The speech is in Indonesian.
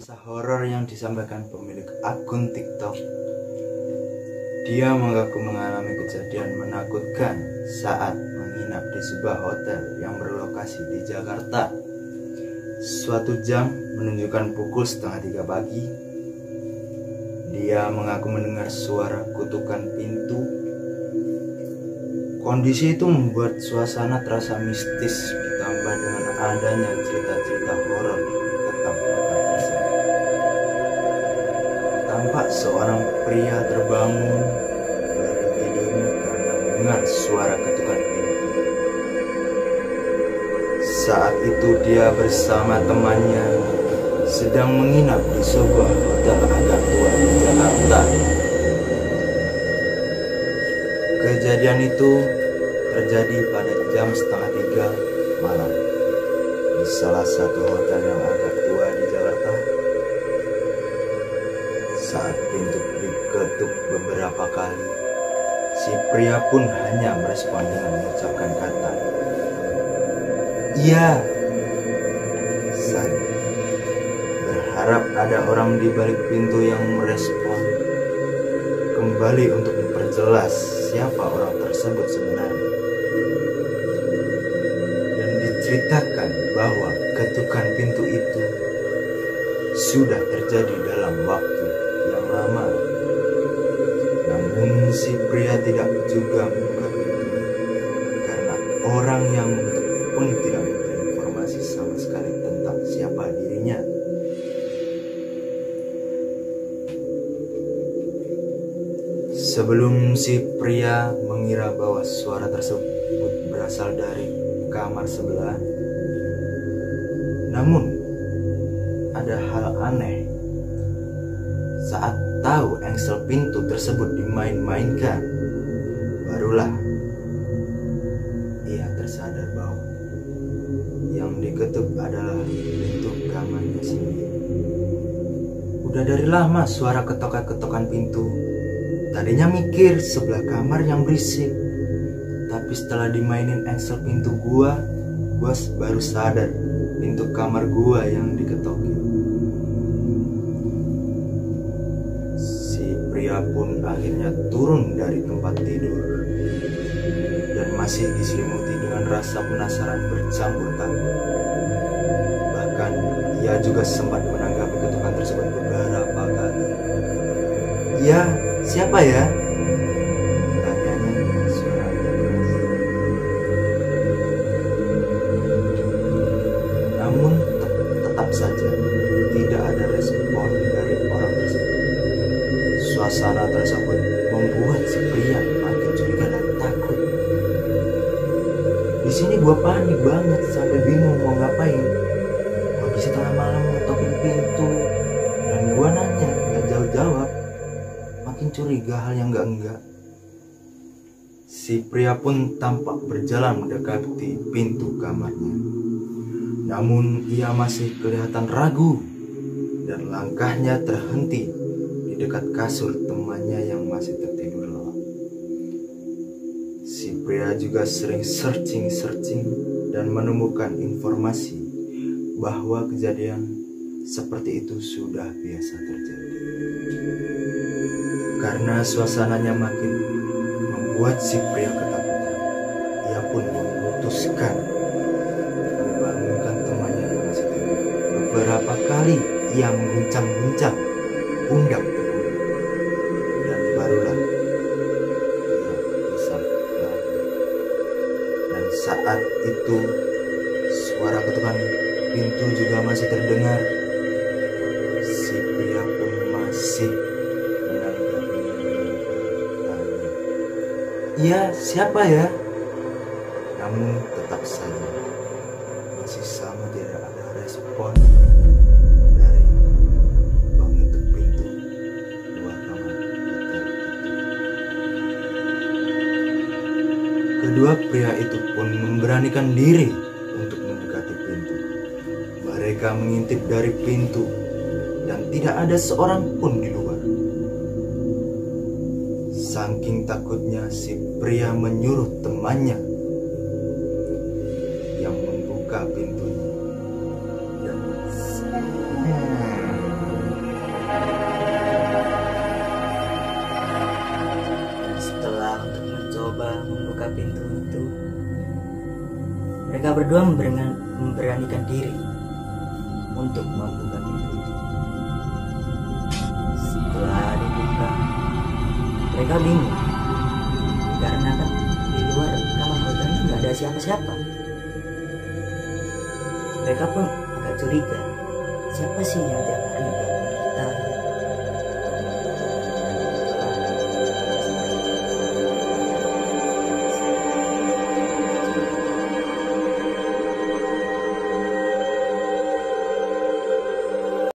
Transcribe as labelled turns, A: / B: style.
A: Kisah horor yang disampaikan pemilik akun TikTok. Dia mengaku mengalami kejadian menakutkan saat menginap di sebuah hotel yang berlokasi di Jakarta. Suatu jam menunjukkan pukul 2:30 pagi. Dia mengaku mendengar suara kutukan pintu. Kondisi itu membuat suasana terasa mistis, ditambah dengan adanya cerita-cerita horor tentang hotel tersebut. Tampak seorang pria terbangun dari tidurnya karena mendengar suara ketukan pintu. Saat itu dia bersama temannya sedang menginap di sebuah hotel agak tua di Jakarta. Kejadian itu terjadi pada jam 2:30 malam di salah satu hotel yang agak tua di Jakarta. Saat pintu diketuk beberapa kali, si pria pun hanya merespon dengan mengucapkan kata "Iya" saja, berharap ada orang di balik pintu yang merespon kembali untuk memperjelas siapa orang tersebut sebenarnya. Dan diceritakan bahwa ketukan pintu itu sudah terjadi dalam waktu yang lama. Namun si pria tidak juga membuka pintu karena orang yang mengetuk pun tidak memberi informasi sama sekali tentang siapa dirinya. Sebelum si pria mengira bahwa suara tersebut berasal dari kamar sebelah, namun ada hal aneh. Saat tahu engsel pintu tersebut dimain-mainkan, barulah ia tersadar bahwa yang diketuk adalah pintu kamarnya sendiri. Udah dari lama suara ketok-ketokan pintu. Tadinya mikir sebelah kamar yang berisik, tapi setelah dimainin engsel pintu gua baru sadar pintu kamar gua yang diketokin. Si pria pun akhirnya turun dari tempat tidur dan masih diselimuti dengan rasa penasaran bercampur takut. Bahkan ia juga sempat menanggapi ketukan tersebut beberapa kali. "Ya, siapa ya?" tanyanya dengan suara keras. Namun tetap saja tidak ada respon dari orang tersebut. Suasana tersebut membuat si pria makin curiga dan takut. Di sini gue panik banget sampai bingung mau ngapain. Kondisi tengah malam ngetokin pintu dan gue nanya nggak jawab. Makin curiga hal yang enggak. Si pria pun tampak berjalan mendekati pintu kamarnya. Namun ia masih kelihatan ragu dan langkahnya terhenti di dekat kasur temannya yang masih tertidur lelap. Si pria juga sering searching dan menemukan informasi bahwa kejadian seperti itu sudah biasa terjadi. Karena suasananya makin membuat si pria ketakutan, ia pun memutuskan membangunkan temannya yang masih tidur. Beberapa kali ia mengguncang-guncang pundak temannya, dan barulah ia bisa bangun. Dan saat itu suara ketukan pintu juga masih terdengar. Si pria pun masih "Iya, siapa ya?" Namun tetap saja masih sama tidak ada respon dari pengetuk pintu luar kamar hotel itu. Kedua pria itu pun memberanikan diri untuk mendekati pintu. Mereka mengintip dari pintu dan tidak ada seorang pun di luar. Saking takutnya si pria menyuruh temannya yang membuka pintunya dan
B: Dan setelah untuk mencoba membuka pintu itu, mereka berdua memberanikan diri untuk membuka pintu itu. Setelah dibuka, mereka bingung karena kan di luar kamar hotelnya nggak ada siapa-siapa. Mereka pun agak curiga, siapa sih yang tiap hari